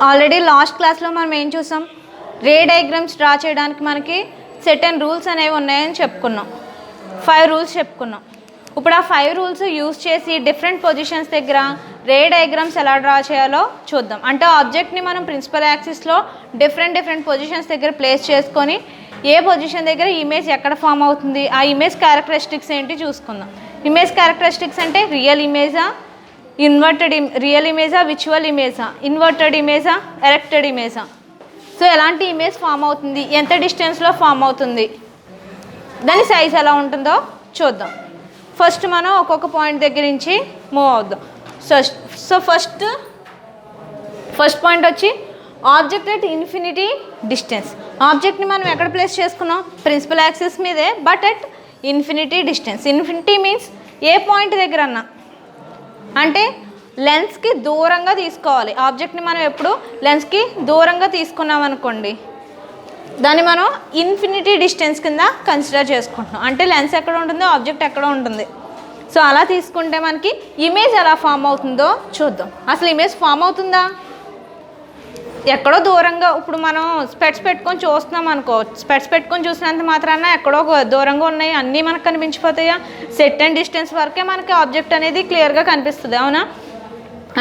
Already last క్లాస్లో మనం ఏం చూసాం, రే డయాగ్రామ్స్ డ్రా చేయడానికి మనకి సెటన్ రూల్స్ అనేవి ఉన్నాయని చెప్పుకున్నాం. 5 రూల్స్ చెప్పుకున్నాం. ఇప్పుడు ఆ 5 రూల్స్ యూజ్ చేసి డిఫరెంట్ పొజిషన్స్ దగ్గర రే డయాగ్రామ్స్ ఎలా డ్రా చేయాలో చూద్దాం. అంటే ఆబ్జెక్ట్ని మనం ప్రిన్సిపల్ యాక్సిస్లో డిఫరెంట్ పొజిషన్స్ దగ్గర ప్లేస్ చేసుకొని ఏ పొజిషన్ దగ్గర ఇమేజ్ ఎక్కడ ఫామ్ అవుతుంది, ఆ ఇమేజ్ క్యారెక్టరిస్టిక్స్ ఏంటి చూసుకుందాం. ఇమేజ్ క్యారెక్టరిస్టిక్స్ అంటే రియల్ ఇమేజా, రియల్ ఇమేజా, విచువల్ ఇమేజా, ఇన్వర్టెడ్ ఇమేజా, ఎరెక్టెడ్ ఇమేజా, సో ఎలాంటి ఇమేజ్ ఫామ్ అవుతుంది, ఎంత డిస్టెన్స్లో ఫామ్ అవుతుంది, దాని సైజ్ ఎలా ఉంటుందో చూద్దాం. ఫస్ట్ మనం ఒక్కొక్క పాయింట్ దగ్గర నుంచి మూవ్ అవుద్దాం. సో ఫస్ట్ పాయింట్ వచ్చి ఆబ్జెక్ట్ ఎట్ ఇన్ఫినిటీ డిస్టెన్స్. ఆబ్జెక్ట్ని మనం ఎక్కడ ప్లేస్ చేసుకున్నాం, ప్రిన్సిపల్ యాక్సిస్ మీదే, but at infinity distance. Infinity means A point దగ్గర అన్నా, అంటే లెన్స్కి దూరంగా తీసుకోవాలి. ఆబ్జెక్ట్ని మనం ఎప్పుడు లెన్స్కి దూరంగా తీసుకున్నాం అనుకోండి, దాన్ని మనం ఇన్ఫినిటీ డిస్టెన్స్ కింద కన్సిడర్ చేసుకుంటున్నాం. అంటే లెన్స్ ఎక్కడ ఉంటుందో ఆబ్జెక్ట్ ఎక్కడ ఉంటుంది. సో అలా తీసుకుంటే మనకి ఇమేజ్ ఎలా ఫామ్ అవుతుందో చూద్దాం. అసలు ఇమేజ్ ఫామ్ అవుతుందా, ఎక్కడో దూరంగా, ఇప్పుడు మనం స్పెట్స్ పెట్టుకొని చూస్తున్నాం అనుకో, స్పెట్స్ పెట్టుకొని చూసినంత మాత్రాన ఎక్కడో దూరంగా ఉన్నాయి అన్నీ మనకు కనిపించిపోతాయా? సెట్ అండ్ డిస్టెన్స్ వరకే మనకి ఆబ్జెక్ట్ అనేది క్లియర్గా కనిపిస్తుంది, అవునా?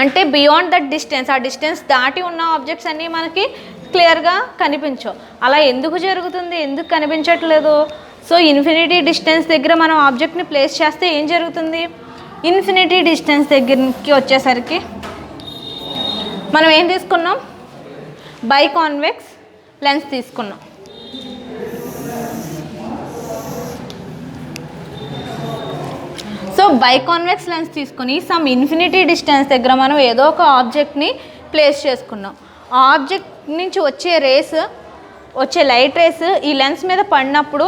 అంటే బియాండ్ దట్ డిస్టెన్స్, ఆ డిస్టెన్స్ దాటి ఉన్న ఆబ్జెక్ట్స్ అన్నీ మనకి క్లియర్గా కనిపించవు. అలా ఎందుకు జరుగుతుంది, ఎందుకు కనిపించట్లేదు? సో ఇన్ఫినిటీ డిస్టెన్స్ దగ్గర మనం ఆబ్జెక్ట్ని ప్లేస్ చేస్తే ఏం జరుగుతుంది, ఇన్ఫినిటీ డిస్టెన్స్ దగ్గరికి వచ్చేసరికి మనం ఏం తీసుకున్నాం, బైకాన్వెక్స్ లెన్స్ తీసుకున్నాం. సో బైకాన్వెక్స్ లెన్స్ తీసుకుని సమ్ ఇన్ఫినిటీ డిస్టెన్స్ దగ్గర మనం ఏదో ఒక ఆబ్జెక్ట్ని ప్లేస్ చేసుకున్నాం. ఆ ఆబ్జెక్ట్ నుంచి వచ్చే లైట్ రేస్ ఈ లెన్స్ మీద పడినప్పుడు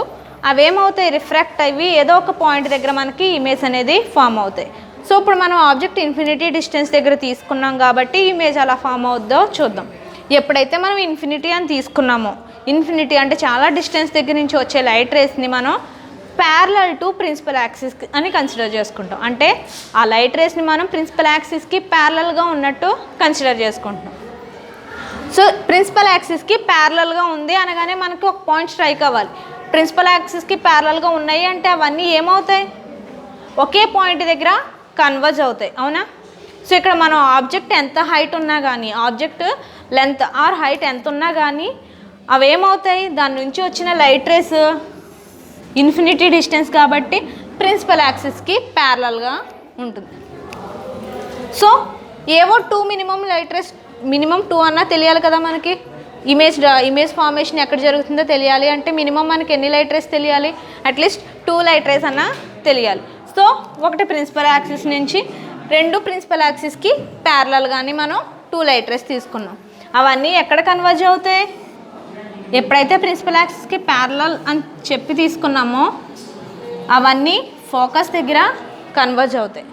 అవేమవుతాయి, రిఫ్రాక్ట్ అయ్యి ఏదో ఒక పాయింట్ దగ్గర మనకి ఇమేజ్ అనేది ఫామ్ అవుతాయి. సో ఇప్పుడు మనం ఆబ్జెక్ట్ ఇన్ఫినిటీ డిస్టెన్స్ దగ్గర తీసుకున్నాం కాబట్టి ఇమేజ్ ఎలా ఫామ్ అవుద్దో చూద్దాం. ఎప్పుడైతే మనం ఇన్ఫినిటీ అని తీసుకున్నామో, ఇన్ఫినిటీ అంటే చాలా డిస్టెన్స్ దగ్గర నుంచి వచ్చే లైట్ రేస్ని మనం ప్యారలల్ టు ప్రిన్సిపల్ యాక్సిస్ అని కన్సిడర్ చేసుకుంటాం. అంటే ఆ లైట్ రేస్ని మనం ప్రిన్సిపల్ యాక్సిస్కి ప్యారలల్గా ఉన్నట్టు కన్సిడర్ చేసుకుంటాం. సో ప్రిన్సిపల్ యాక్సిస్కి ప్యారలల్గా ఉంది అనగానే మనకి ఒక పాయింట్ స్ట్రైక్ అవ్వాలి. ప్రిన్సిపల్ యాక్సిస్కి ప్యారలల్గా ఉన్నాయి అంటే అవన్నీ ఏమవుతాయి, ఒకే పాయింట్ దగ్గర కన్వర్జ్ అవుతాయి, అవునా? సో ఇక్కడ మనం ఆబ్జెక్ట్ ఎంత హైట్ ఉన్నా కానీ, ఆబ్జెక్ట్ లెంత్ ఆర్ హైట్ ఎంత ఉన్నా కానీ అవేమవుతాయి, దాని నుంచి వచ్చిన లైట్ రేస్ ఇన్ఫినిటీ డిస్టెన్స్ కాబట్టి ప్రిన్సిపల్ యాక్సిస్కి ప్యారలల్గా ఉంటుంది. సో ఏవో 2 మినిమం లైట్ రేస్, మినిమం 2 అన్నా తెలియాలి కదా మనకి. ఇమేజ్ ఫార్మేషన్ ఎక్కడ జరుగుతుందో తెలియాలి అంటే మినిమం మనకి ఎన్ని లైట్ రేస్ తెలియాలి, అట్లీస్ట్ 2 లైట్ రేస్ అన్నా తెలియాలి. సో ఒకటి ప్రిన్సిపల్ యాక్సిస్ నుంచి 2 ప్రిన్సిపల్ యాక్సిస్కి ప్యారలల్గాని మనం 2 లైట్ రేస్ తీసుకున్నాం. అవన్నీ ఎక్కడ కన్వర్జ్ అవుతాయి, ఎప్పుడైతే ప్రిన్సిపల్ యాక్సిస్కి ప్యారలల్ అని చెప్పి తీసుకున్నామో అవన్నీ ఫోకస్ దగ్గర కన్వర్జ్ అవుతాయి.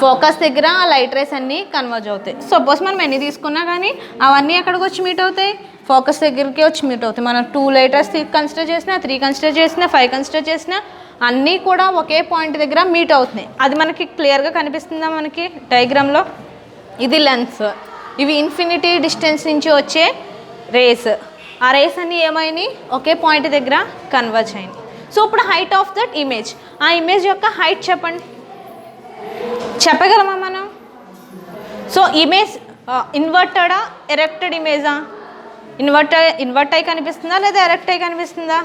ఫోకస్ దగ్గర ఆ లైట్ రేస్ అన్నీ కన్వర్జ్ అవుతాయి. సపోజ్ మనం ఎన్ని తీసుకున్నా కానీ అవన్నీ ఎక్కడికి వచ్చి మీట్ అవుతాయి, ఫోకస్ దగ్గరికి వచ్చి మీట్ అవుతాయి. మనం 2 లైట్ రేస్ కన్సిడర్ చేసినా, 3 కన్సిడర్ చేసినా, 5 కన్సిడర్ చేసినా అన్నీ కూడా ఒకే పాయింట్ దగ్గర మీట్ అవుతున్నాయి. అది మనకి క్లియర్గా కనిపిస్తుందా మనకి డయాగ్రామ్లో? ఇది లెన్స్, ఇవి ఇన్ఫినిటీ డిస్టెన్స్ నుంచి వచ్చే రేస్. ఆ రేస్ అన్నీ ఏమైనాయి, ఒకే పాయింట్ దగ్గర కన్వర్జ్ అయింది. సో ఇప్పుడు హైట్ ఆఫ్ దట్ ఇమేజ్, ఆ ఇమేజ్ యొక్క హైట్ చెప్పండి, చెప్పగలమా మనం? సో ఇమేజ్ ఇన్వర్టెడా, ఎరెక్టెడ్ ఇమేజా? ఇన్వర్ట్ అయి కనిపిస్తుందా లేదా ఎరెక్ట్ అయి కనిపిస్తుందా?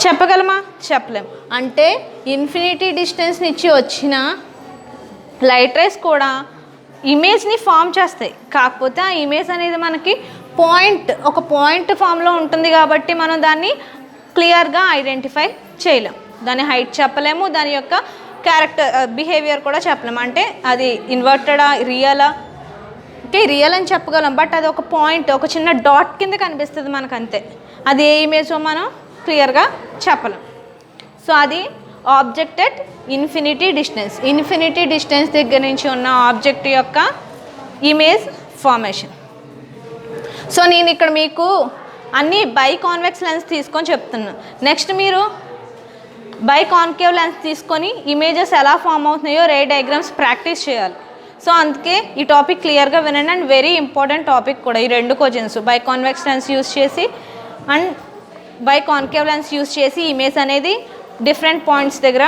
చెప్పగలమా? చెప్పలేం. అంటే ఇన్ఫినిటీ డిస్టెన్స్ నుంచి వచ్చిన లైట్ రేస్ కూడా ఇమేజ్ని ఫామ్ చేస్తాయి. కాకపోతే ఆ ఇమేజ్ అనేది మనకి ఒక పాయింట్ ఫామ్లో ఉంటుంది కాబట్టి మనం దాన్ని క్లియర్గా ఐడెంటిఫై చేయలేం. దాని హైట్ చెప్పలేము, దాని యొక్క బిహేవియర్ కూడా చెప్పలేము. అంటే అది ఇన్వర్టెడా, రియలా? ఓకే, రియల్ అని చెప్పగలం, బట్ అది ఒక పాయింట్, ఒక చిన్న డాట్ కింద కనిపిస్తుంది మనకు, అంతే. అది ఏ ఇమేజో మనం క్లియర్గా చెప్పలేం. సో అది object at infinity distance, infinity distance దగ్గర నుంచి ఉన్న ఆబ్జెక్ట్ యొక్క ఇమేజ్ ఫార్మేషన్. సో నేను ఇక్కడ మీకు అన్నీ బైకాన్వెక్స్ లెన్స్ తీసుకొని చెప్తున్నాను. నెక్స్ట్ మీరు బైకాన్కేవ్ లెన్స్ తీసుకొని ఇమేజెస్ ఎలా ఫామ్ అవుతున్నాయో రే డయాగ్రామ్స్ ప్రాక్టీస్ చేయాలి. సో అందుకే ఈ టాపిక్ క్లియర్గా వినండి. అండ్ వెరీ ఇంపార్టెంట్ టాపిక్ కూడా ఈ 2 questions. By convex lens use చేసి and by concave lens use చేసి ఇమేజ్ అనేది డిఫరెంట్ పాయింట్స్ దగ్గర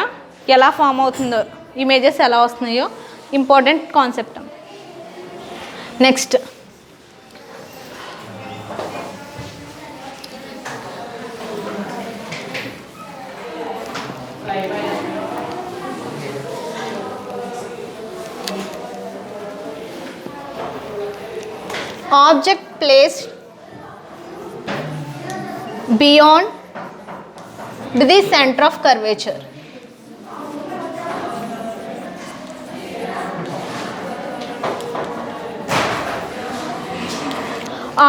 ఎలా ఫామ్ అవుతుందో, ఇమేజెస్ ఎలా వస్తున్నాయో important concept. Next object placed beyond the center of curvature.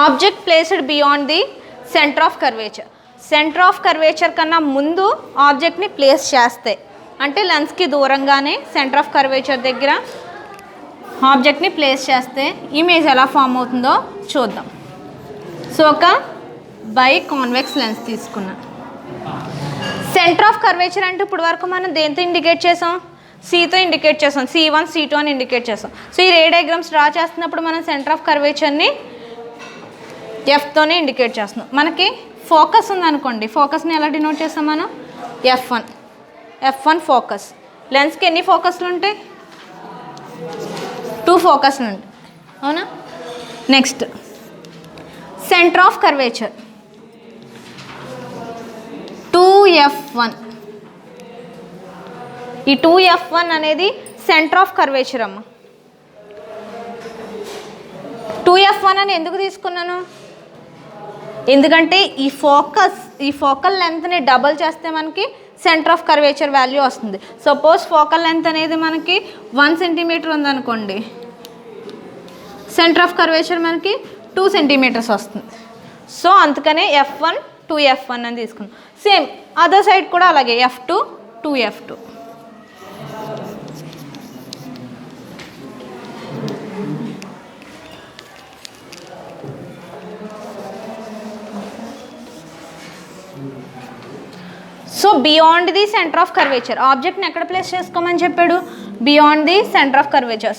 Object placed beyond the center of curvature. Centre of curvature కన్నా ముందు ఆబ్జెక్ట్ని ప్లేస్ చేస్తే, అంటే లెన్స్కి దూరంగానే సెంటర్ ఆఫ్ కర్వేచర్ దగ్గర ఆబ్జెక్ట్ని ప్లేస్ చేస్తే ఇమేజ్ ఎలా ఫామ్ అవుతుందో చూద్దాం. సో ఒక బై కాన్వెక్స్ లెన్స్ తీసుకున్నాం. సెంటర్ ఆఫ్ కర్వేచర్ అంటే ఇప్పుడు వరకు మనం దేంతో ఇండికేట్ చేసాం? సితో ఇండికేట్ చేసాం. C1 C2 అని ఇండికేట్ చేసాం. సో ఈ రే డయాగ్రామ్స్ డ్రా చేస్తున్నప్పుడు మనం సెంటర్ ఆఫ్ కర్వేచర్ని Fతోనే ఇండికేట్ చేస్తున్నాం. మనకి ఫోకస్ ఉందనుకోండి, ఫోకస్ని ఎలా డినోట్ చేస్తాం మనం? F1 focus. లెన్స్కి ఎన్ని ఫోకస్లు ఉంటాయి? 2 ఫోకస్లు ఉంటాయి, అవునా? Next centre of curvature 2F1. ఈ 2F1 అనేది సెంటర్ ఆఫ్ కర్వేచర్ అమ్మ. 2F1 అని ఎందుకు తీసుకున్నాను? ఎందుకంటే ఈ ఫోకల్ లెంత్ని డబల్ చేస్తే మనకి సెంటర్ ఆఫ్ కర్వేచర్ వాల్యూ వస్తుంది. సపోజ్ ఫోకల్ లెంత్ అనేది మనకి 1 సెంటీమీటర్ ఉందనుకోండి, సెంటర్ ఆఫ్ కర్వేచర్ మనకి 2 సెంటీమీటర్స్ వస్తుంది. సో అందుకనే F1 2F1 అని తీసుకున్నాం. సేమ్ అదర్ సైడ్ కూడా అలాగే F2 2F2. So beyond the centre of curvature ఆబ్జెక్ట్ని ఎక్కడ ప్లేస్ చేసుకోమని చెప్పాడు? Beyond the centre of curvature,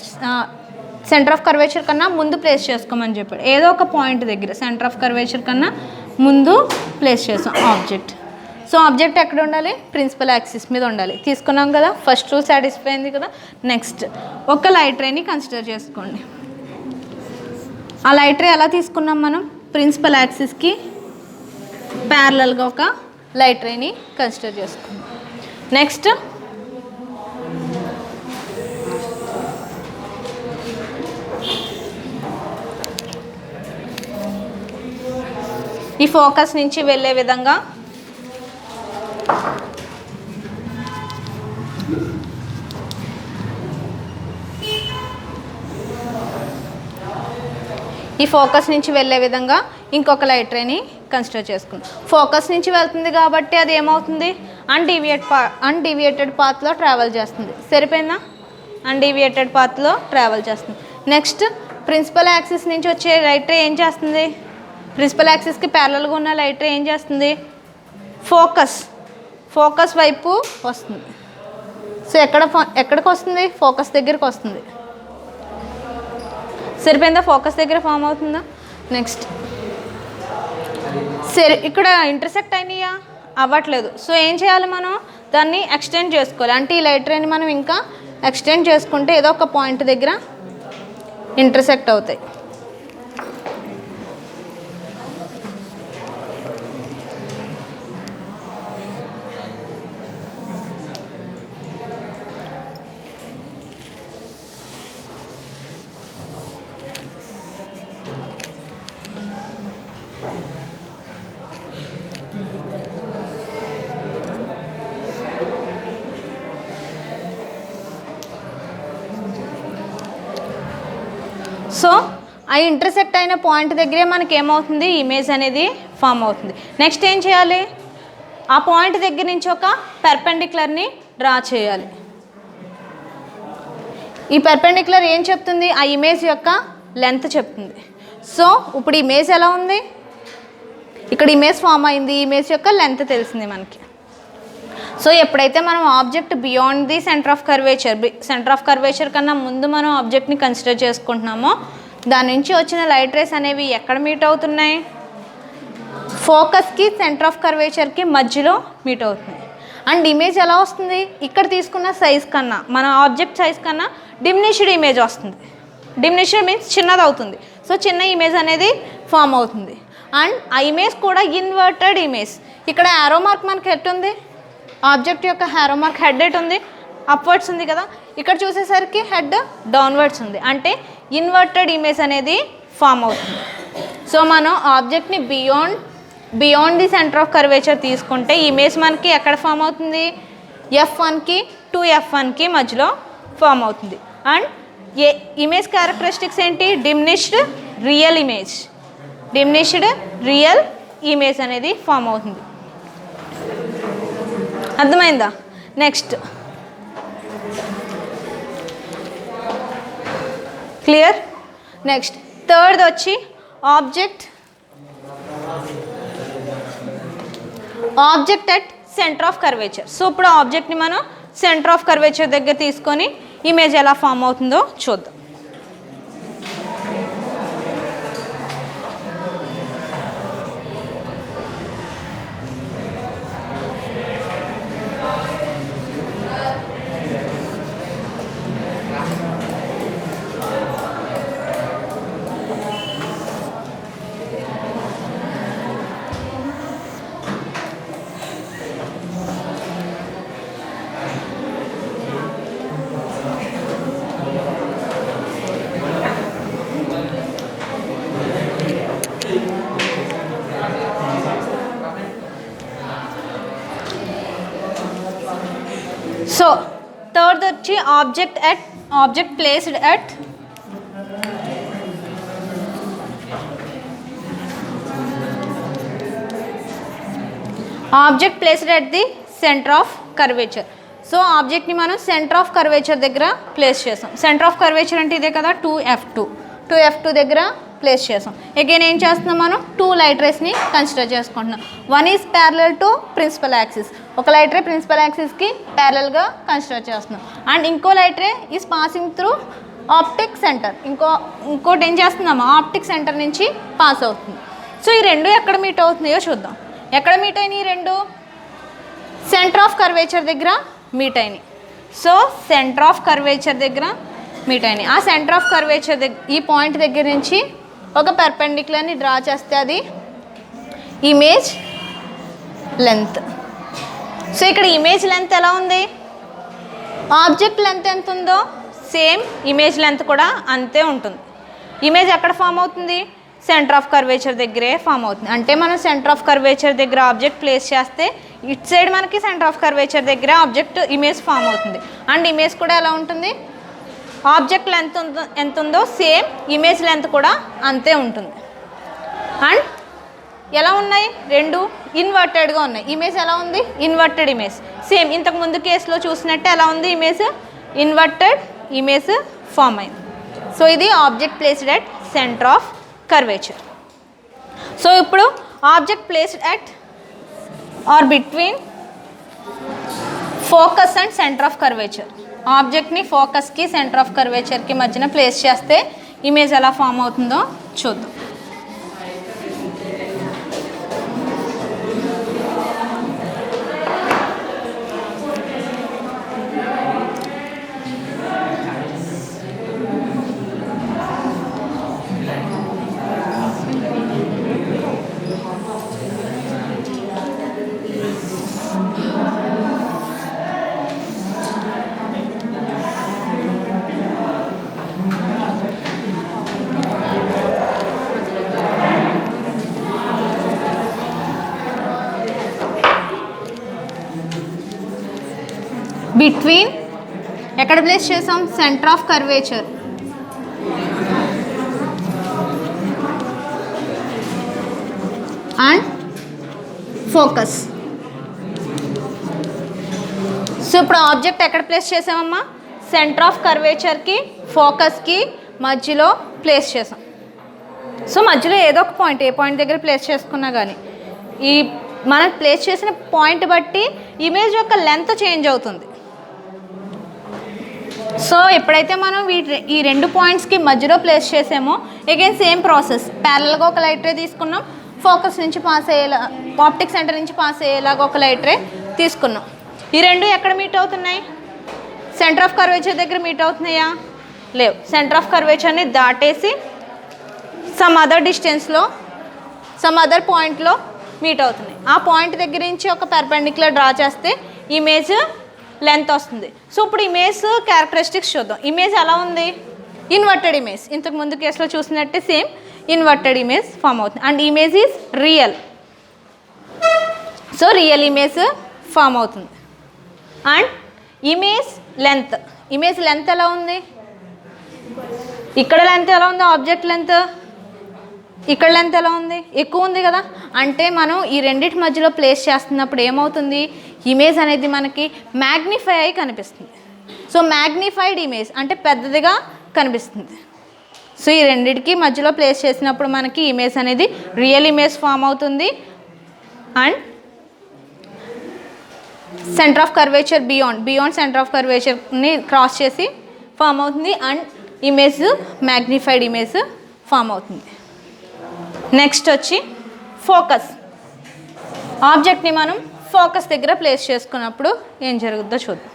centre of curvature కన్నా ముందు ప్లేస్ చేసుకోమని చెప్పాడు. ఏదో ఒక పాయింట్ దగ్గర సెంటర్ ఆఫ్ కర్వేచర్ కన్నా ముందు ప్లేస్ చేసాం ఆబ్జెక్ట్. సో ఆబ్జెక్ట్ ఎక్కడ ఉండాలి? ప్రిన్సిపల్ యాక్సిస్ మీద ఉండాలి. తీసుకున్నాం కదా, ఫస్ట్ రూల్ సాటిస్ఫై అయింది కదా. నెక్స్ట్ ఒక లైట్ రేని కన్సిడర్ చేసుకోండి. ఆ లైట్ రే ఎలా తీసుకున్నాం మనం? ప్రిన్సిపల్ యాక్సిస్కి ప్యారలల్గా ఒక లైట్ రేని కన్సిడర్ చేసుకుందాం. నెక్స్ట్ ఈ ఫోకస్ నుంచి వెళ్ళే విధంగా ఇంకొక లైట్ రేని కన్సిడర్ చేసుకుందాం. ఫోకస్ నుంచి వెళ్తుంది కాబట్టి అది ఏమవుతుంది? అన్డీవియేటెడ్ పాత్లో ట్రావెల్ చేస్తుంది. సరిపోయిందా? అన్డీవియేటెడ్ పాత్లో ట్రావెల్ చేస్తుంది. నెక్స్ట్ ప్రిన్సిపల్ యాక్సిస్ నుంచి వచ్చే లైట్ రే ఏం చేస్తుంది? ప్రిన్సిపల్ యాక్సిస్కి ప్యారలల్గా ఉన్న లైట్ రే ఏం చేస్తుంది? ఫోకస్ వైపు వస్తుంది. సో ఎక్కడికి వస్తుంది? ఫోకస్ దగ్గరికి వస్తుంది. సరిపోయిందా? ఫోకస్ దగ్గర ఫామ్ అవుతుందా? నెక్స్ట్ సరే, ఇక్కడ ఇంటర్సెక్ట్ అయినాయా? అవ్వట్లేదు. సో ఏం చేయాలి? మనం దాన్ని ఎక్స్టెండ్ చేసుకోవాలి. అంటే ఈ లైట్ రేని మనం ఇంకా ఎక్స్టెండ్ చేసుకుంటే ఏదో ఒక పాయింట్ దగ్గర ఇంటర్సెక్ట్ అవుతాయి. సో ఆ ఇంటర్సెక్ట్ అయిన పాయింట్ దగ్గరే మనకి ఏమవుతుంది? ఇమేజ్ అనేది ఫామ్ అవుతుంది. నెక్స్ట్ ఏం చేయాలి? ఆ పాయింట్ దగ్గర నుంచి ఒక పెర్పెండిక్యులర్ని డ్రా చేయాలి. ఈ పెర్పెండిక్యులర్ ఏం చెప్తుంది? ఆ ఇమేజ్ యొక్క లెంత్ చెప్తుంది. సో ఇప్పుడు ఇమేజ్ ఎలా ఉంది? ఇక్కడ ఇమేజ్ ఫామ్ అయింది, ఇమేజ్ యొక్క లెంత్ తెలిసింది మనకి. సో ఎప్పుడైతే మనం object beyond the centre of curvature కన్నా ముందు మనం ఆబ్జెక్ట్ని కన్సిడర్ చేసుకుంటున్నామో దాని నుంచి వచ్చిన లైట్ రేస్ అనేవి ఎక్కడ మీట్ అవుతున్నాయి? ఫోకస్కి సెంటర్ ఆఫ్ కర్వేచర్కి మధ్యలో మీట్ అవుతుంది. అండ్ ఇమేజ్ ఎలా వస్తుంది? ఇక్కడ తీసుకున్న సైజ్ కన్నా, మన ఆబ్జెక్ట్ సైజ్ కన్నా డిమినిష్డ్ ఇమేజ్ వస్తుంది. డిమినిష్డ్ మీన్స్ చిన్నది అవుతుంది. సో చిన్న ఇమేజ్ అనేది ఫామ్ అవుతుంది. అండ్ ఆ ఇమేజ్ కూడా ఇన్వర్టెడ్ ఇమేజ్. ఇక్కడ యారో మార్క్ మనకి ఎట్టుంది? ఆబ్జెక్ట్ యొక్క యారో మార్క్ హెడ్ ఎట్ ఉంది, అప్వర్డ్స్ ఉంది కదా. ఇక్కడ చూసేసరికి హెడ్ డౌన్వర్డ్స్ ఉంది, అంటే ఇన్వర్టెడ్ ఇమేజ్ అనేది ఫామ్ అవుతుంది. సో మనం ఆబ్జెక్ట్ని beyond the centre of curvature తీసుకుంటే ఇమేజ్ మనకి ఎక్కడ ఫామ్ అవుతుంది? F1కి టు F1కి మధ్యలో ఫామ్ అవుతుంది. అండ్ ఇమేజ్ క్యారెక్టరిస్టిక్స్ ఏంటి? డిమినిష్డ్ రియల్ ఇమేజ్ అనేది ఫామ్ అవుతుంది. అర్థమైందా? Next clear? నెక్స్ట్ థర్డ్ వచ్చి object at centre of curvature. So ఇప్పుడు ఆబ్జెక్ట్ని మనం సెంటర్ ఆఫ్ కర్వేచర్ దగ్గర తీసుకొని ఇమేజ్ ఎలా ఫామ్ అవుతుందో చూద్దాం. సో థర్డ్ వచ్చి object placed at the centre of curvature. So ఆబ్జెక్ట్ని మనం సెంటర్ ఆఫ్ కర్వేచర్ దగ్గర ప్లేస్ చేసాం. సెంటర్ ఆఫ్ కర్వేచర్ అంటే ఇదే కదా, 2F2 దగ్గర ప్లేస్ చేసాం. అగైన్ ఏం చేస్తున్నాం? మనం 2 లైట్ రేస్ని కన్సిడర్ చేసుకుంటున్నాం. One is parallel to principal axis. ఒక లైట్ రే ప్రిన్సిపల్ యాక్సిస్కి ప్యారలల్గా కన్సిడర్ చేస్తున్నాం. అండ్ ఇంకో light ray is passing through optic centre. ఇంకోటి ఏం చేస్తున్నాము? ఆప్టిక్ సెంటర్ నుంచి పాస్ అవుతుంది. సో ఈ రెండు ఎక్కడ మీట్ అవుతున్నాయో చూద్దాం. ఎక్కడ మీట్ అయినాయి? ఈ రెండు సెంటర్ ఆఫ్ కర్వేచర్ దగ్గర మీట్ అయినాయి. సో సెంటర్ ఆఫ్ కర్వేచర్ దగ్గర మీట్ అయినాయి. ఆ సెంటర్ ఆఫ్ కర్వేచర్ ఈ పాయింట్ దగ్గర నుంచి ఒక పర్పెండిక్యులర్ని డ్రా చేస్తే అది ఇమేజ్ లెంత్. సో ఇక్కడ ఇమేజ్ లెంత్ ఎలా ఉంది? ఆబ్జెక్ట్ లెంత్ ఎంత ఉందో సేమ్ ఇమేజ్ లెంత్ కూడా అంతే ఉంటుంది. ఇమేజ్ ఎక్కడ ఫామ్ అవుతుంది? సెంటర్ ఆఫ్ కర్వేచర్ దగ్గరే ఫామ్ అవుతుంది. అంటే మనం సెంటర్ ఆఫ్ కర్వేచర్ దగ్గర ఆబ్జెక్ట్ ప్లేస్ చేస్తే ఇట్ సైడ్ మనకి సెంటర్ ఆఫ్ కర్వేచర్ దగ్గర ఆబ్జెక్ట్ ఇమేజ్ ఫామ్ అవుతుంది. అండ్ ఇమేజ్ కూడా ఎలా ఉంటుంది? ఆబ్జెక్ట్ లెంత్ ఎంత ఉందో సేమ్ ఇమేజ్ లెంత్ కూడా అంతే ఉంటుంది. అండ్ ఎలా ఉన్నాయి? రెండు ఇన్వర్టెడ్గా ఉన్నాయి. ఇమేజ్ ఎలా ఉంది? Inverted image. సేమ్ ఇంతకు ముందు కేసులో చూసినట్టే ఎలా ఉంది ఇమేజ్? ఇన్వర్టెడ్ ఇమేజ్ ఫామ్ అయింది. సో ఇది object placed at centre of curvature. So ఇప్పుడు object placed at or between focus and centre of curvature. ఆబ్జెక్ట్ని ఫోకస్కి సెంటర్ ఆఫ్ కర్వేచర్కి మధ్యన ప్లేస్ చేస్తే ఇమేజ్ ఎలా ఫామ్ అవుతుందో చూద్దాం. బిట్వీన్ ఎక్కడ ప్లేస్ చేసాం? Centre of curvature and focus. So ఇప్పుడు ఆబ్జెక్ట్ ఎక్కడ ప్లేస్ చేసామమ్మా? సెంటర్ ఆఫ్ కర్వేచర్కి ఫోకస్కి మధ్యలో ప్లేస్ చేసాం. సో మధ్యలో ఏదో ఒక పాయింట్, ఏ పాయింట్ దగ్గర ప్లేస్ చేసుకున్నా కానీ ఈ మనం ప్లేస్ చేసిన పాయింట్ బట్టి ఇమేజ్ యొక్క లెంత్ చేంజ్ అవుతుంది. సో ఎప్పుడైతే మనం ఈ 2 పాయింట్స్కి మధ్యలో ప్లేస్ చేసామో అగైన్ సేమ్ ప్రాసెస్. ప్యారలల్గా ఒక లైట్ రే తీసుకున్నాం, ఫోకస్ నుంచి పాస్ అయ్యేలా, ఆప్టిక్ సెంటర్ నుంచి పాస్ అయ్యేలాగా ఒక లైట్ రే తీసుకున్నాం. ఈ 2 ఎక్కడ మీట్ అవుతున్నాయి? సెంటర్ ఆఫ్ కర్వేచర్ దగ్గర మీట్ అవుతున్నాయా? లేవు. సెంటర్ ఆఫ్ కర్వేచర్ని దాటేసి సమ్ అదర్ డిస్టెన్స్లో, సమ్ అదర్ పాయింట్లో మీట్ అవుతున్నాయి. ఆ పాయింట్ దగ్గర నుంచి ఒక పెర్పెండిక్యులర్ డ్రా చేస్తే ఇమేజ్ లెంత్ వస్తుంది. సో ఇప్పుడు ఇమేజ్ క్యారెక్టరిస్టిక్స్ చూద్దాం. ఇమేజ్ ఎలా ఉంది? Inverted image. ఇంతకు ముందు కేసులో చూసినట్టే సేమ్ ఇన్వర్టెడ్ ఇమేజ్ ఫామ్ అవుతుంది. And image is real. So real image form అవుతుంది. And image length, image length ఎలా ఉంది? ఇక్కడ లెంత్ ఎలా ఉంది? ఆబ్జెక్ట్ లెంత్ ఇక్కడ లెంత్ ఎలా ఉంది? ఎక్కువ ఉంది కదా. అంటే మనం ఈ రెండింటి మధ్యలో ప్లేస్ చేస్తున్నప్పుడు ఏమవుతుంది? ఇమేజ్ అనేది మనకి మ్యాగ్నిఫై అయి కనిపిస్తుంది. సో మ్యాగ్నిఫైడ్ ఇమేజ్ అంటే పెద్దదిగా కనిపిస్తుంది. సో ఈ రెండింటికి మధ్యలో ప్లేస్ చేసినప్పుడు మనకి ఇమేజ్ అనేది రియల్ ఇమేజ్ ఫామ్ అవుతుంది. And centre of curvature beyond centre of కర్వేచర్ని క్రాస్ చేసి ఫామ్ అవుతుంది. And image magnified image form అవుతుంది. నెక్స్ట్ వచ్చి ఫోకస్. ఆబ్జెక్ట్ని మనం ఫోకస్ దగ్గర ప్లేస్ చేసుకున్నప్పుడు ఏం జరుగుద్దో చూద్దాం.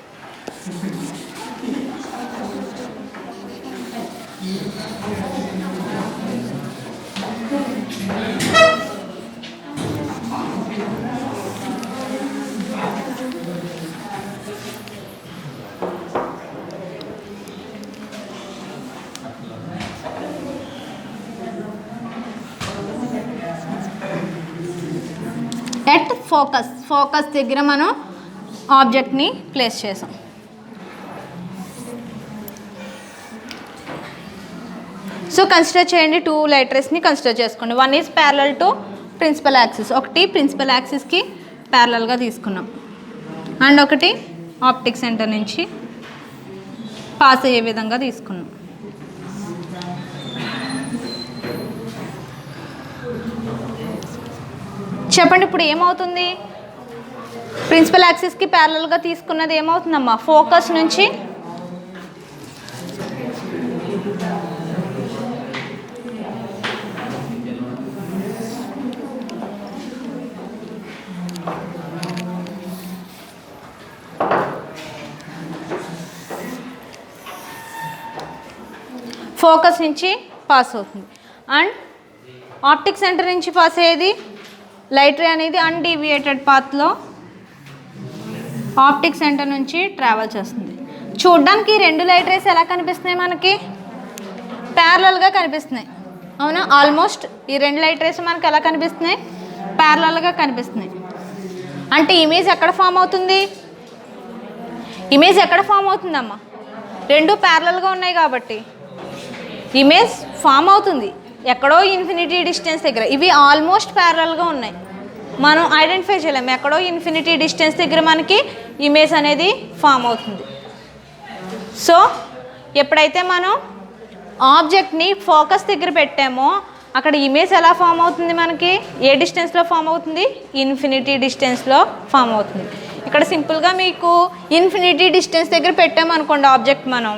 ఎట్ ఫోకస్ దగ్గర మనం ఆబ్జెక్ట్ని ప్లేస్ చేసాం. సో కన్సిడర్ చేయండి, 2 లైట్ రేస్ని కన్సిడర్ చేసుకోండి. 1 is parallel to principal axis. ఒకటి ప్రిన్సిపల్ యాక్సిస్కి ప్యారలల్గా తీసుకున్నాం. అండ్ ఒకటి ఆప్టిక్ సెంటర్ నుంచి పాస్ అయ్యే విధంగా తీసుకున్నాం. చెప్పండి ఇప్పుడు ఏమవుతుంది? ప్రిన్సిపల్ యాక్సిస్కి ప్యారలల్గా తీసుకున్నది ఏమవుతుందమ్మా? ఫోకస్ నుంచి పాస్ అవుతుంది. అండ్ ఆప్టిక్ సెంటర్ నుంచి పాస్ అయ్యేది లైట్ రే అనేది అన్డీవియేటెడ్ పాత్లో ఆప్టిక్ సెంటర్ నుంచి ట్రావెల్ చేస్తుంది. చూడ్డానికి 2 లైట్ రేస్ ఎలా కనిపిస్తున్నాయి? మనకి ప్యారలల్గా కనిపిస్తున్నాయి, అవునా? ఆల్మోస్ట్ ఈ 2 లైట్ రేస్ మనకి ఎలా కనిపిస్తున్నాయి? ప్యారలల్గా కనిపిస్తున్నాయి. అంటే ఇమేజ్ ఎక్కడ ఫామ్ అవుతుంది? ఇమేజ్ ఎక్కడ ఫామ్ అవుతుందమ్మా? 2 ప్యారలల్గా ఉన్నాయి కాబట్టి ఇమేజ్ ఫామ్ అవుతుంది ఎక్కడో ఇన్ఫినిటీ డిస్టెన్స్ దగ్గర. ఇవి ఆల్మోస్ట్ ప్యారలల్గా ఉన్నాయి, మనం ఐడెంటిఫై చేయలేము. ఎక్కడో ఇన్ఫినిటీ డిస్టెన్స్ దగ్గర మనకి ఇమేజ్ అనేది ఫామ్ అవుతుంది. సో ఎప్పుడైతే మనం ఆబ్జెక్ట్ని ఫోకస్ దగ్గర పెట్టామో అక్కడ ఇమేజ్ ఎలా ఫామ్ అవుతుంది? మనకి ఏ డిస్టెన్స్లో ఫామ్ అవుతుంది? ఇన్ఫినిటీ డిస్టెన్స్లో ఫామ్ అవుతుంది. ఇక్కడ సింపుల్గా మీకు ఇన్ఫినిటీ డిస్టెన్స్ దగ్గర పెట్టామనుకోండి ఆబ్జెక్ట్, మనం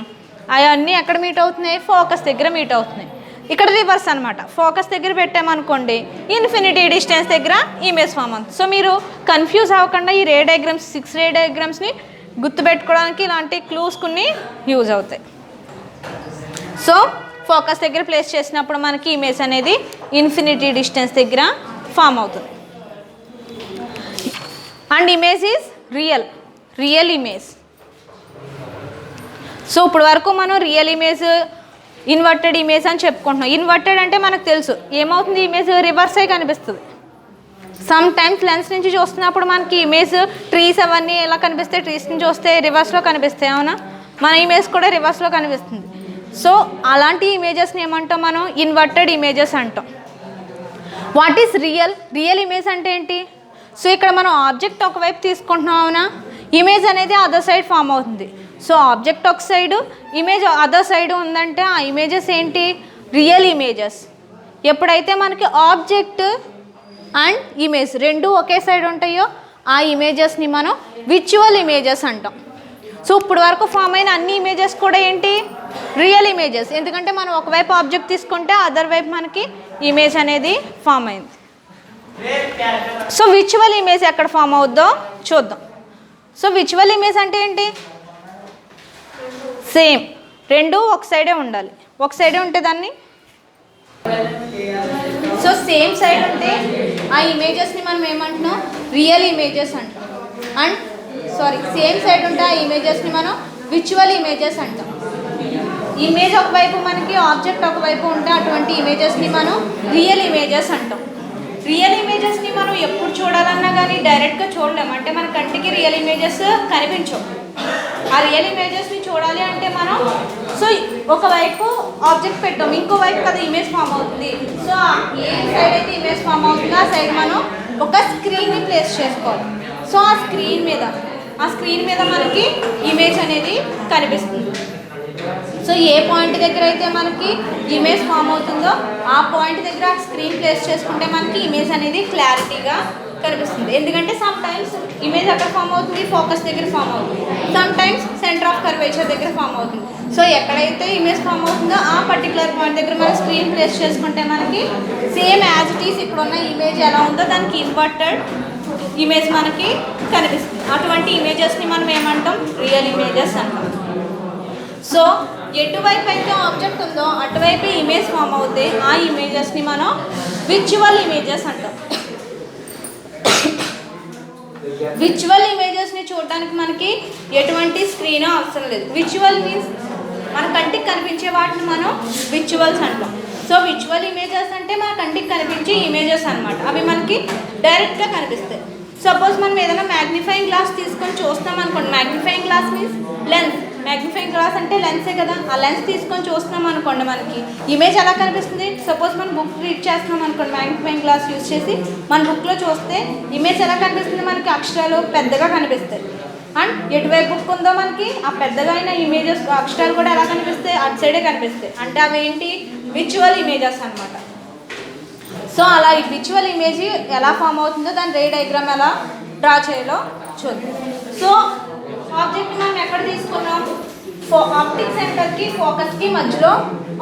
అవన్నీ ఎక్కడ మీట్ అవుతున్నాయి? ఫోకస్ దగ్గర మీట్ అవుతున్నాయి. ఇక్కడ రివర్స్ అనమాట. ఫోకస్ దగ్గర పెట్టామనుకోండి ఇన్ఫినిటీ డిస్టెన్స్ దగ్గర ఇమేజ్ ఫామ్ అవుతుంది. సో మీరు కన్ఫ్యూజ్ అవ్వకుండా ఈ రే డయాగ్రామ్స్ 6 రే డయాగ్రామ్స్ని గుర్తుపెట్టుకోవడానికి ఇలాంటి క్లూస్ కొన్ని యూజ్ అవుతాయి. సో ఫోకస్ దగ్గర ప్లేస్ చేసినప్పుడు మనకి ఇమేజ్ అనేది ఇన్ఫినిటీ డిస్టెన్స్ దగ్గర ఫామ్ అవుతుంది. And image is real image. So ఇప్పుడు వరకు మనం రియల్ ఇమేజ్, ఇన్వర్టెడ్ ఇమేజ్ అని చెప్పుకుంటున్నాం. ఇన్వర్టెడ్ అంటే మనకు తెలుసు ఏమవుతుంది? ఇమేజ్ రివర్స్ అయి కనిపిస్తుంది. సమ్ టైమ్స్ లెన్స్ నుంచి చూస్తున్నప్పుడు మనకి ఇమేజ్ ట్రీస్ అవన్నీ ఎలా కనిపిస్తాయి? ట్రీస్ నుంచి చూస్తే రివర్స్లో కనిపిస్తాయి, అవునా? మన ఇమేజ్ కూడా రివర్స్లో కనిపిస్తుంది. సో అలాంటి ఇమేజెస్ని ఏమంటాం మనం? ఇన్వర్టెడ్ ఇమేజెస్ అంటాం. వాట్ ఈస్ రియల్ ఇమేజ్ అంటే ఏంటి? సో ఇక్కడ మనం ఆబ్జెక్ట్ ఒకవైపు తీసుకుంటున్నాం, అవునా? ఇమేజ్ అనేది అదర్ సైడ్ ఫామ్ అవుతుంది. సో ఆబ్జెక్ట్ ఒక సైడు, ఇమేజ్ అదర్ సైడ్ ఉందంటే ఆ ఇమేజెస్ ఏంటి? Real images. ఎప్పుడైతే మనకి ఆబ్జెక్ట్ అండ్ ఇమేజ్ రెండు ఒకే సైడ్ ఉంటాయో ఆ ఇమేజెస్ని మనం విజువల్ ఇమేజెస్ అంటాం. సో ఇప్పుడు వరకు ఫామ్ అయిన అన్ని ఇమేజెస్ కూడా ఏంటి, రియల్ ఇమేజెస్. ఎందుకంటే మనం ఒకవైపు ఆబ్జెక్ట్ తీసుకుంటే అదర్ వైపు మనకి ఇమేజ్ అనేది ఫామ్ అయింది. సో విజువల్ ఇమేజ్ ఎక్కడ ఫామ్ అవుద్దో చూద్దాం. సో విజువల్ ఇమేజ్ అంటే ఏంటి, సేమ్ రెండు ఒక సైడే ఉండాలి. ఒక సైడే ఉంటే దాన్ని, సో సేమ్ సైడ్ ఉంటే ఆ ఇమేజెస్ని మనం ఏమంటున్నాం, రియల్ ఇమేజెస్ అంటాం. అండ్ సేమ్ సైడ్ ఉంటే ఆ ఇమేజెస్ని మనం విజువల్ ఇమేజెస్ అంటాం. ఇమేజ్ ఒకవైపు మనకి ఆబ్జెక్ట్ ఒకవైపు ఉంటే అటువంటి ఇమేజెస్ని మనం రియల్ ఇమేజెస్ అంటాం. రియల్ ఇమేజెస్ని మనం ఎప్పుడు చూడాలన్నా కానీ డైరెక్ట్గా చూడలేము. అంటే మన కంటికి రియల్ ఇమేజెస్ కనిపించవు. ఆ రియల్ ఇమేజెస్ని చూడాలి అంటే మనం ఒకవైపు ఆబ్జెక్ట్ పెట్టాం, ఇంకోవైపు కదా ఇమేజ్ ఫామ్ అవుతుంది. సో ఏ సైడ్ అయితే ఇమేజ్ ఫామ్ అవుతుందో ఆ సైడ్ మనం ఒక స్క్రీన్ని ప్లేస్ చేసుకోవాలి. సో ఆ స్క్రీన్ మీద మనకి ఇమేజ్ అనేది కనిపిస్తుంది. సో ఏ పాయింట్ దగ్గర అయితే మనకి ఇమేజ్ ఫామ్ అవుతుందో ఆ పాయింట్ దగ్గర స్క్రీన్ ప్లేస్ చేసుకుంటే మనకి ఇమేజ్ అనేది క్లారిటీగా కనిపిస్తుంది. ఎందుకంటే సమ్ టైమ్స్ ఇమేజ్ ఎక్కడ ఫామ్ అవుతుంది, ఫోకస్ దగ్గర ఫామ్ అవుతుంది. Some times centre of curvature దగ్గర ఫామ్ అవుతుంది. సో ఎక్కడైతే ఇమేజ్ ఫామ్ అవుతుందో ఆ పర్టికులర్ పాయింట్ దగ్గర మనం స్క్రీన్ ప్లేస్ చేసుకుంటే మనకి సేమ్ యాజ్ ఇట్ ఈస్ ఇక్కడ ఉన్న ఇమేజ్ ఎలా ఉందో దానికి ఇన్వర్టెడ్ ఇమేజ్ మనకి కనిపిస్తుంది. అటువంటి ఇమేజెస్ని మనం ఏమంటాం, రియల్ ఇమేజెస్ అంటాం. సో ఎటువైపు అయితే ఆబ్జెక్ట్ ఉందో అటువైపు ఇమేజ్ ఫామ్ అవుతే ఆ ఇమేజెస్ని మనం విజువల్ ఇమేజెస్ అంటాం. విజువల్ ఇమేజెస్ని చూడడానికి మనకి ఎటువంటి స్క్రీన్ అవసరం లేదు. విజువల్ మీన్స్ మన కంటికి కనిపించే వాటిని మనం విజువల్స్ అంటాం. సో విజువల్ ఇమేజెస్ అంటే మన కంటికి కనిపించే ఇమేజెస్ అనమాట. అవి మనకి డైరెక్ట్గా కనిపిస్తాయి. సపోజ్ మనం ఏదైనా మ్యాగ్నిఫైయింగ్ గ్లాస్ తీసుకొని చూస్తాం అనుకోండి. Magnifying glass means lens. Magnifying glass అంటే లెన్సే కదా. ఆ లెన్స్ తీసుకొని చూస్తున్నాం అనుకోండి, మనకి ఇమేజ్ ఎలా కనిపిస్తుంది. సపోజ్ మనం బుక్ రీడ్ చేస్తున్నాం అనుకోండి, మ్యాగ్నిఫైయింగ్ గ్లాస్ యూజ్ చేసి మన బుక్లో చూస్తే ఇమేజ్ ఎలా కనిపిస్తుంది, మనకి అక్షరాలు పెద్దగా కనిపిస్తాయి. అండ్ ఎటువైపు బుక్ ఉందో మనకి ఆ పెద్దగా అయిన ఇమేజెస్ అక్షరాలు కూడా ఎలా కనిపిస్తాయి, అటు సైడే కనిపిస్తాయి. అంటే అవి ఏంటి, విజువల్ ఇమేజెస్ అనమాట. సో అలా ఈ విజువల్ ఇమేజ్ ఎలా ఫామ్ అవుతుందో దాని రే డయాగ్రామ్ ఎలా డ్రా చేయాలో చూద్దాం. సో ఆబ్జెక్ట్ మనం ఎక్కడ తీసుకున్నాం, ఆప్టిక్ సెంటర్కి ఫోకస్కి మధ్యలో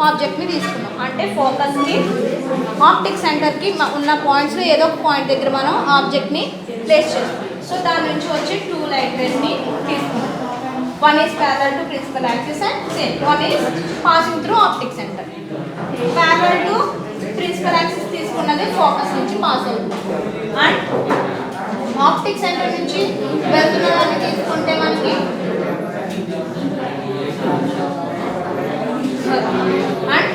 ఆబ్జెక్ట్ని తీసుకున్నాం. అంటే ఫోకస్కి ఆప్టిక్ సెంటర్కి ఉన్న పాయింట్స్లో ఏదో ఒక పాయింట్ దగ్గర మనం ఆబ్జెక్ట్ని ప్లేస్ చేస్తాం. సో దాని నుంచి వచ్చి 2 లైట్ రేస్ని తీసుకున్నాం. One is parallel to principal axis and same one is passing through optic centre. Parallel to principal axis తీసుకున్నది ఫోకస్ నుంచి పాస్ అవుతుంది. అండ్ ఆప్టిక్ సెంటర్ నుంచి వెళ్తున్న దాన్ని తీసుకుంటే మనకి అండ్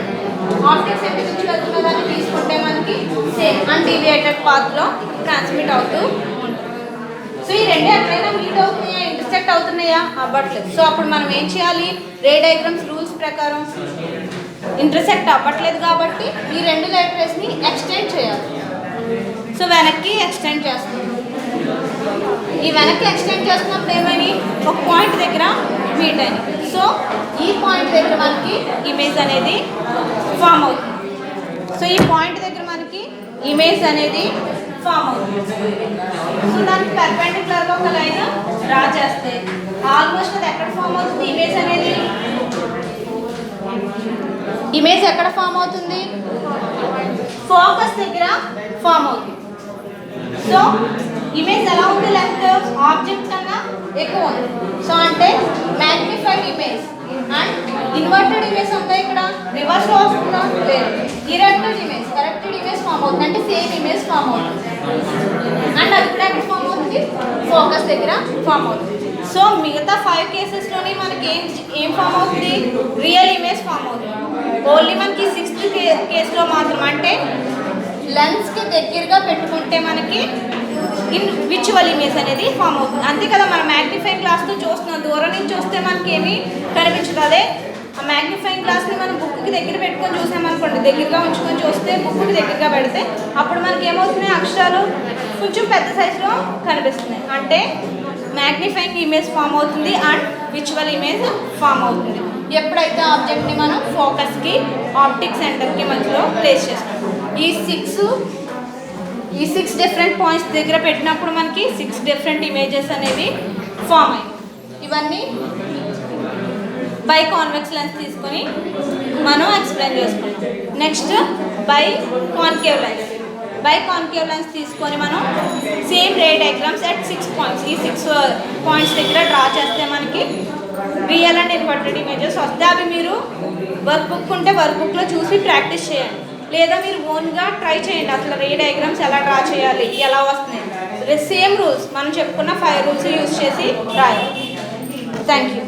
ఆప్టిక్ సెంటర్ నుంచి వెళ్తున్న దాన్ని తీసుకుంటే మనకి సేమ్ అన్డీవియేటెడ్ పాత్లో ట్రాన్స్మిట్ అవుతూ ఉంటుంది. సో ఈ రెండు ఎక్కడైనా మీట్ అవుతున్నాయా, ఇంటర్సెక్ట్ అవుతున్నాయా, అవ్వట్లేదు. సో అప్పుడు మనం ఏం చేయాలి, రే డయాగ్రామ్స్ రూల్స్ ప్రకారం ఇంటర్సెక్ట్ అవ్వట్లేదు కాబట్టి ఈ 2 లైట్ రేస్ని ఎక్స్టెండ్ చేయాలి. సో వెనక్కి ఎక్స్టెండ్ చేస్తున్నాం. ఈ వెనక్కి ఎక్స్టెండ్ చేస్తున్నప్పుడు ఏమని ఒక పాయింట్ దగ్గర మీట్ అయింది. సో ఈ పాయింట్ దగ్గర మనకి ఇమేజ్ అనేది ఫామ్ అవుతుంది. సో ఈ పాయింట్ దగ్గర మనకి ఇమేజ్ అనేది ఫామ్ అవుతుంది. సో దానికి పర్పెండిక్యులర్గా ఒక లైన్ డ్రా చేస్తే ఆల్మోస్ట్ అది ఎక్కడ ఫామ్ అవుతుంది, ఇమేజ్ ఎక్కడ ఫామ్ అవుతుంది, ఫోకస్ దగ్గర ఫామ్ అవుతుంది. సో ఇమేజ్ ఎలా ఉంది, లెంత్ ఆబ్జెక్ట్ కన్నా ఎక్కువ ఉంది. సో అంటే magnified image and inverted image ఉందా, ఇక్కడ రివర్స్లో వస్తుందా, లేదు. ఇరెక్టెడ్ ఇమేజ్, కరెక్టెడ్ ఇమేజ్ ఫామ్ అవుతుంది. అంటే సేమ్ ఇమేజ్ ఫామ్ అవుతుంది. అండ్ అది కూడా ఎక్కడ ఫామ్ అవుతుంది, ఫోకస్ దగ్గర ఫామ్ అవుతుంది. సో మిగతా 5 కేసెస్లోని మనకి ఏం ఫామ్ అవుతుంది, రియల్ ఇమేజ్ ఫామ్ అవుతుంది. ఓన్లీ మనకి 6th కేసులో మాత్రం అంటే లెన్స్కి దగ్గరగా పెట్టుకుంటే మనకి విజువల్ ఇమేజ్ అనేది ఫామ్ అవుతుంది. అంతే కదా, మనం మ్యాగ్నిఫైయింగ్ గ్లాస్తో చూస్తున్నాం, దూరం నుంచి చూస్తే మనకి ఏమీ కనిపించదు. అదే ఆ మ్యాగ్నిఫైయింగ్ గ్లాస్ని మనం బుక్కి దగ్గర పెట్టుకొని చూసామనుకోండి, దగ్గరగా ఉంచుకొని చూస్తే బుక్కి దగ్గరగా పెడితే అప్పుడు మనకి ఏమవుతున్నాయి, అక్షరాలు కొంచెం పెద్ద సైజులో కనిపిస్తున్నాయి. అంటే మ్యాగ్నిఫైయింగ్ ఇమేజ్ ఫామ్ అవుతుంది అండ్ విజువల్ ఇమేజ్ ఫామ్ అవుతుంది ఎప్పుడైతే ఆబ్జెక్ట్ని మనం ఫోకస్కి ఆప్టిక్ సెంటర్కి మధ్యలో ప్లేస్ చేస్తాం. ఈ ఈ 6 డిఫరెంట్ పాయింట్స్ దగ్గర పెట్టినప్పుడు మనకి 6 డిఫరెంట్ ఇమేజెస్ అనేవి ఫామ్ అయ్యాయి. ఇవన్నీ బై కాన్వెక్స్ లెన్స్ తీసుకొని మనం ఎక్స్ప్లెయిన్ చేసుకున్నాం. Next by concave lens. By concave lens తీసుకొని మనం same ray diagrams at 6 points, ఈ 6 పాయింట్స్ దగ్గర డ్రా చేస్తే మనకి రియల్ అండ్ ఇన్వర్టెడ్ ఇమేజెస్ వస్తాయి. అవి మీరు వర్క్ బుక్ ఉంటే వర్క్ బుక్లో చూసి ప్రాక్టీస్ చేయండి, లేదా మీరు ఓన్గా ట్రై చేయండి. అసలు రే డయాగ్రామ్స్ ఎలా డ్రా చేయాలి, ఎలా వస్తున్నాయి, సేమ్ రూల్స్ మనం చెప్పుకున్న 5 రూల్స్ యూజ్ చేసి రాయాలి. Thank you.